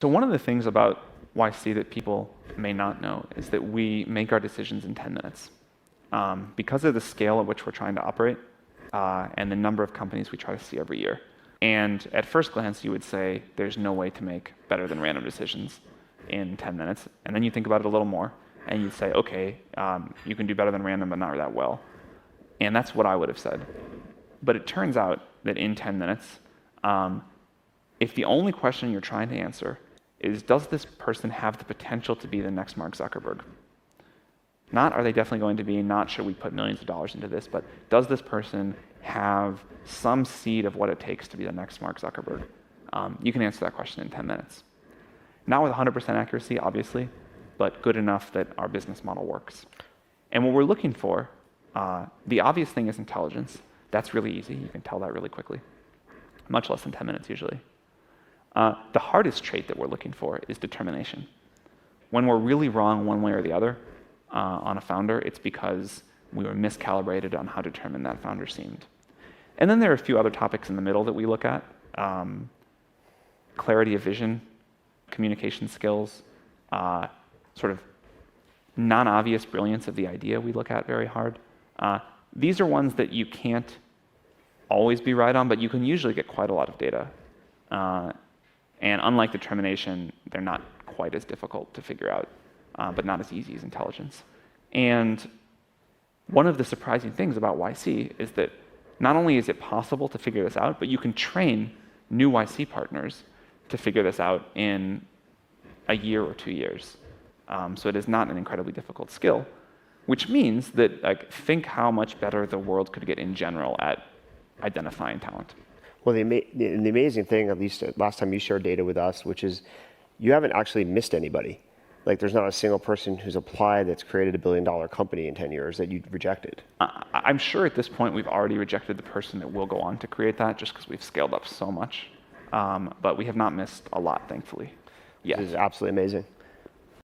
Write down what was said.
So one of the things about YC that people may not know is that we make our decisions in 10 minutes. Because of the scale at which we're trying to operate and the number of companies we try to see every year. And at first glance, you would say, there's no way to make better than random decisions in 10 minutes. And then you think about it a little more, and you'd say, okay, you can do better than random, but not that well. And that's what I would have said. But it turns out that in 10 minutes, if the only question you're trying to answer is, does this person have the potential to be the next Mark Zuckerberg? Not, are they definitely going to be, not should we put millions of dollars into this, but does this person have some seed of what it takes to be the next Mark Zuckerberg? You can answer that question in 10 minutes. Not with 100% accuracy, obviously, but good enough that our business model works. And what we're looking for, the obvious thing is intelligence. That's really easy. You can tell that really quickly. Much less than 10 minutes usually. The hardest trait that we're looking for is determination. When we're really wrong one way or the other on a founder, it's because we were miscalibrated on how determined that founder seemed. And then there are a few other topics in the middle that we look at. Clarity of vision, communication skills, sort of non-obvious brilliance of the idea we look at very hard. These are ones that you can't always be right on, but you can usually get quite a lot of data. And unlike determination, they're not quite as difficult to figure out, but not as easy as intelligence. And one of the surprising things about YC is that not only is it possible to figure this out, but you can train new YC partners to figure this out in a year or 2 years. So it is not an incredibly difficult skill, which means that think how much better the world could get in general at identifying talent. Well, the amazing thing, at least last time you shared data with us, which is you haven't actually missed anybody. Like there's not a single person who's applied that's created $1 billion company in 10 years that you rejected. I'm sure at this point we've already rejected the person that will go on to create that just because we've scaled up so much. But we have not missed a lot, thankfully. This is absolutely amazing.